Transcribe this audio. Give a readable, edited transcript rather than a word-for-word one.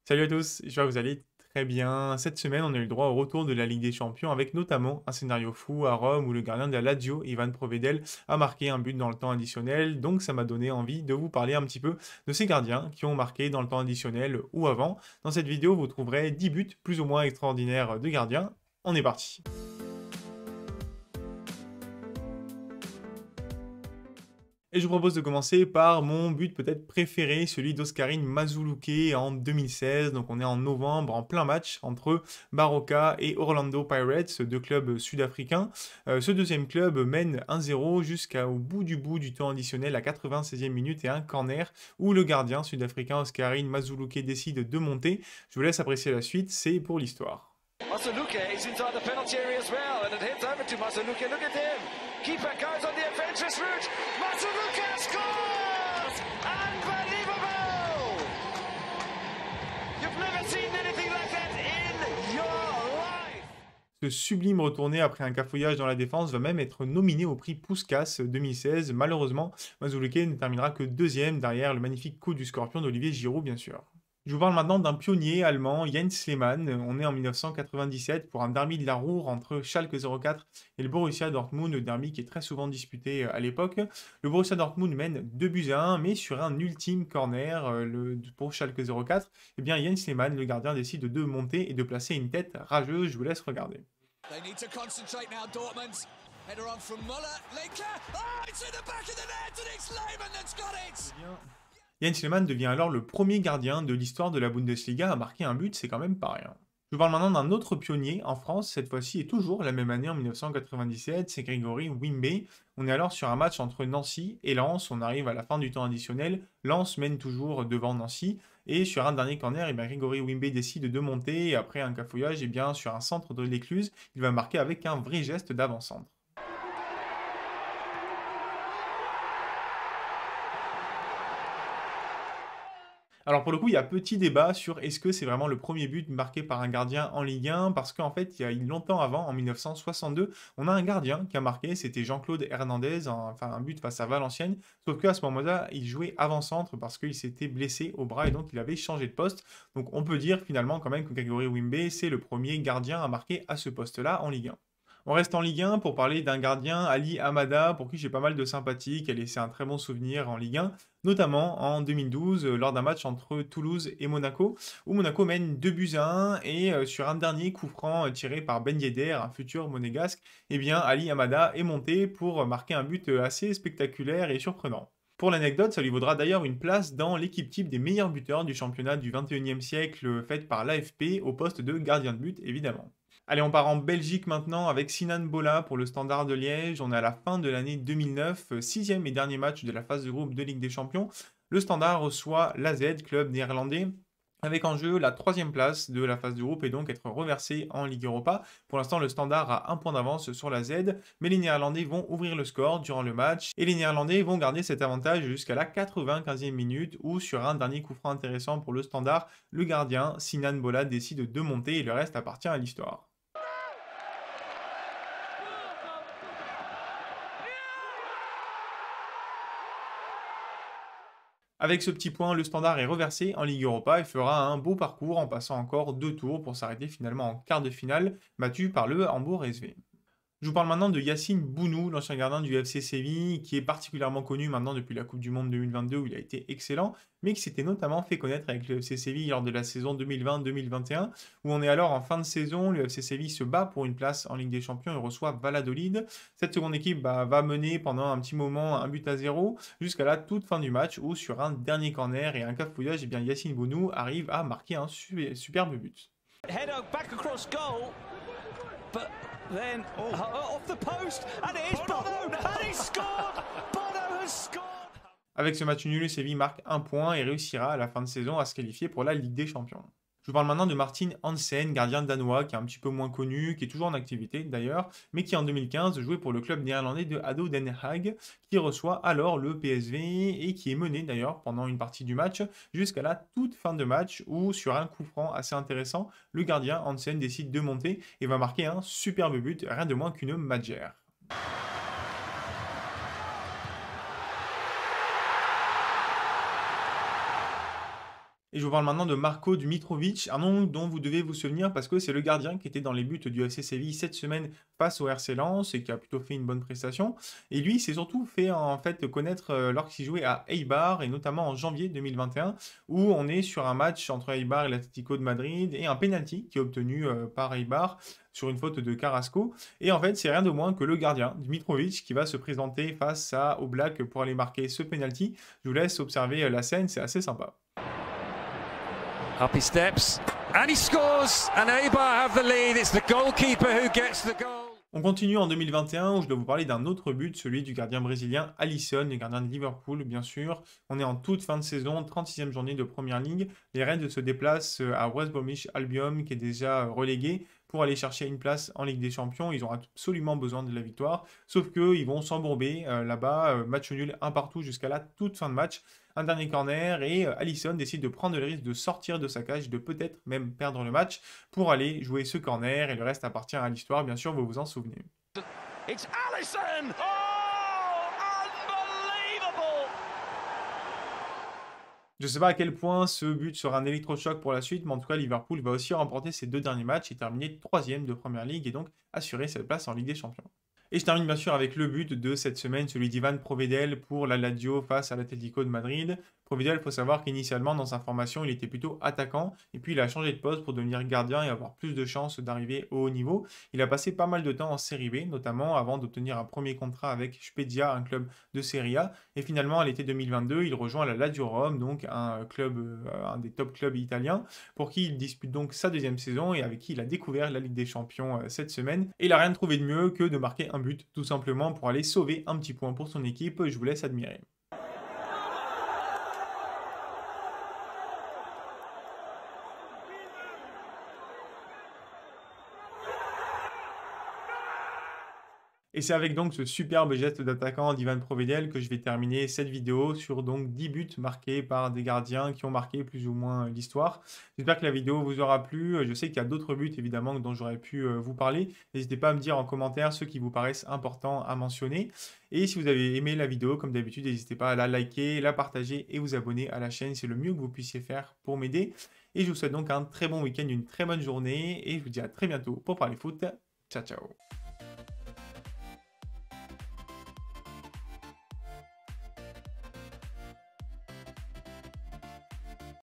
Salut à tous, j'espère que vous allez très bien. Cette semaine, on a eu le droit au retour de la Ligue des Champions avec notamment un scénario fou à Rome où le gardien de la Lazio, Ivan Provedel, a marqué un but dans le temps additionnel. Donc ça m'a donné envie de vous parler un petit peu de ces gardiens qui ont marqué dans le temps additionnel ou avant. Dans cette vidéo, vous trouverez 10 buts plus ou moins extraordinaires de gardiens. On est parti. Et je vous propose de commencer par mon but peut-être préféré, celui d'Oscarine Mazuluke en 2016. Donc on est en novembre, en plein match entre Barroca et Orlando Pirates, deux clubs sud-africains. Ce deuxième club mène 1-0 jusqu'au bout du temps additionnel à 96e minute et un corner où le gardien sud-africain Oscarine Mazuluke décide de monter. Je vous laisse apprécier la suite, c'est pour l'histoire. Massaluke is inside the penalty area as well, and it heads over to Massaluke. Look at him. Keeper goes on the adventurous route. Massaluke scores! Unbelievable! You've never seen anything like that in your life. Ce sublime retourné après un cafouillage dans la défense va même être nominé au prix Puskás 2016. Malheureusement, Mazuluke ne terminera que deuxième derrière le magnifique coup du scorpion d'Olivier Giroud, bien sûr. Je vous parle maintenant d'un pionnier allemand, Jens Lehmann. On est en 1997 pour un derby de la Ruhr entre Schalke 04 et le Borussia Dortmund, derby qui est très souvent disputé à l'époque. Le Borussia Dortmund mène 2-1, mais sur un ultime corner pour Schalke 04, eh bien Jens Lehmann, le gardien, décide de monter et de placer une tête rageuse. Je vous laisse regarder. They need to concentrate now, Dortmund. Header on from Muller. Linker. Oh, it's in the back of the net, and it's Lehmann that's got it. Jens Lehmann devient alors le premier gardien de l'histoire de la Bundesliga à marquer un but, c'est quand même pas rien. Je vous parle maintenant d'un autre pionnier en France, cette fois-ci et toujours la même année en 1997, c'est Grégory Wimbe. On est alors sur un match entre Nancy et Lens, on arrive à la fin du temps additionnel, Lens mène toujours devant Nancy, et sur un dernier corner, Grégory Wimbe décide de monter, et après un cafouillage, sur un centre de l'écluse, il va marquer avec un vrai geste d'avant-centre. Alors pour le coup, il y a petit débat sur est-ce que c'est vraiment le premier but marqué par un gardien en Ligue 1, parce qu'en fait, il y a longtemps avant, en 1962, on a un gardien qui a marqué, c'était Jean-Claude Hernandez, enfin un but face à Valenciennes, sauf qu'à ce moment-là, il jouait avant-centre parce qu'il s'était blessé au bras et donc il avait changé de poste. Donc on peut dire finalement quand même que Grégory Wimbe, c'est le premier gardien à marquer à ce poste-là en Ligue 1. On reste en Ligue 1 pour parler d'un gardien, Ali Hamada, pour qui j'ai pas mal de sympathie, qui a laissé un très bon souvenir en Ligue 1, notamment en 2012, lors d'un match entre Toulouse et Monaco, où Monaco mène 2-1, et sur un dernier coup franc tiré par Ben Yedder, un futur monégasque, eh bien Ali Hamada est monté pour marquer un but assez spectaculaire et surprenant. Pour l'anecdote, ça lui vaudra d'ailleurs une place dans l'équipe type des meilleurs buteurs du championnat du 21e siècle faite par l'AFP au poste de gardien de but, évidemment. Allez, on part en Belgique maintenant avec Sinan Bola pour le Standard de Liège. On est à la fin de l'année 2009, sixième et dernier match de la phase de groupe de Ligue des Champions. Le Standard reçoit l'AZ, club néerlandais, avec en jeu la troisième place de la phase de groupe et donc être reversé en Ligue Europa. Pour l'instant, le Standard a un point d'avance sur la Z, mais les Néerlandais vont ouvrir le score durant le match et les Néerlandais vont garder cet avantage jusqu'à la 95e minute où, sur un dernier coup franc intéressant pour le Standard, le gardien Sinan Bola décide de monter et le reste appartient à l'histoire. Avec ce petit point, le Standard est reversé en Ligue Europa et fera un beau parcours en passant encore 2 tours pour s'arrêter finalement en quart de finale, battu par le Hambourg SV. Je vous parle maintenant de Yacine Bounou, l'ancien gardien du FC Séville, qui est particulièrement connu maintenant depuis la Coupe du Monde 2022 où il a été excellent, mais qui s'était notamment fait connaître avec le FC Séville lors de la saison 2020-2021, où on est alors en fin de saison, le FC Séville se bat pour une place en Ligue des Champions et reçoit Valladolid. Cette seconde équipe va mener pendant un petit moment 1-0 jusqu'à la toute fin du match où sur un dernier corner et un cafouillage, Yacine Bounou arrive à marquer un superbe but. Header back across goal, but then off the post, and it is Bono, and he scored! Bono has scored! Avec ce match nul, Séville marque un point et réussira à la fin de saison à se qualifier pour la Ligue des Champions. Je vous parle maintenant de Martin Hansen, gardien danois qui est un petit peu moins connu, qui est toujours en activité d'ailleurs, mais qui en 2015 jouait pour le club néerlandais de ADO Den Haag, qui reçoit alors le PSV et qui est mené d'ailleurs pendant une partie du match jusqu'à la toute fin de match où sur un coup franc assez intéressant, le gardien Hansen décide de monter et va marquer un superbe but, rien de moins qu'une Madjer. Et je vous parle maintenant de Marko Dmitrovic, un nom dont vous devez vous souvenir parce que c'est le gardien qui était dans les buts du FC Séville cette semaine face au RC Lens et qui a plutôt fait une bonne prestation. Et lui, il s'est surtout fait en fait connaître lorsqu'il jouait à Eibar et notamment en janvier 2021 où on est sur un match entre Eibar et l'Atlético de Madrid et un penalty qui est obtenu par Eibar sur une faute de Carrasco. Et en fait, c'est rien de moins que le gardien, Dmitrovic, qui va se présenter face à Oblak pour aller marquer ce penalty. Je vous laisse observer la scène, c'est assez sympa. Up he steps, and he scores, and Eibar have the lead. It's the goalkeeper who gets the goal. On continue en 2021 où je dois vous parler d'un autre but, celui du gardien brésilien Alisson, le gardien de Liverpool bien sûr. On est en toute fin de saison, 36e journée de Première Ligue. Les Reds se déplacent à West Bromwich Albion qui est déjà relégué pour aller chercher une place en Ligue des Champions. Ils ont absolument besoin de la victoire, sauf qu'ils vont s'embourber là-bas, match nul un partout jusqu'à la toute fin de match. Un dernier corner et Alisson décide de prendre le risque de sortir de sa cage, de peut-être même perdre le match pour aller jouer ce corner et le reste appartient à l'histoire, bien sûr, vous vous en souvenez. It's Alisson! Oh, unbelievable! Je ne sais pas à quel point ce but sera un électrochoc pour la suite, mais en tout cas, Liverpool va aussi remporter ses 2 derniers matchs et terminer 3e de Première Ligue et donc assurer cette place en Ligue des Champions. Et je termine bien sûr avec le but de cette semaine, celui d'Ivan Provedel pour la Lazio face à l'Atlético de Madrid. Provedel, il faut savoir qu'initialement dans sa formation, il était plutôt attaquant, et puis il a changé de poste pour devenir gardien et avoir plus de chances d'arriver au haut niveau. Il a passé pas mal de temps en Serie B, notamment avant d'obtenir un premier contrat avec Spezia, un club de Serie A. Et finalement, à l'été 2022, il rejoint la Lazio Rome, donc un club, un des top clubs italiens, pour qui il dispute donc sa 2e saison et avec qui il a découvert la Ligue des Champions cette semaine. Et il n'a rien trouvé de mieux que de marquer un but, tout simplement pour aller sauver un petit point pour son équipe. Je vous laisse admirer. Et c'est avec donc ce superbe geste d'attaquant d'Ivan Provedel que je vais terminer cette vidéo sur donc 10 buts marqués par des gardiens qui ont marqué plus ou moins l'histoire. J'espère que la vidéo vous aura plu. Je sais qu'il y a d'autres buts évidemment dont j'aurais pu vous parler. N'hésitez pas à me dire en commentaire ceux qui vous paraissent importants à mentionner. Et si vous avez aimé la vidéo, comme d'habitude, n'hésitez pas à la liker, la partager et vous abonner à la chaîne. C'est le mieux que vous puissiez faire pour m'aider. Et je vous souhaite donc un très bon week-end, une très bonne journée. Et je vous dis à très bientôt pour parler foot. Ciao, ciao.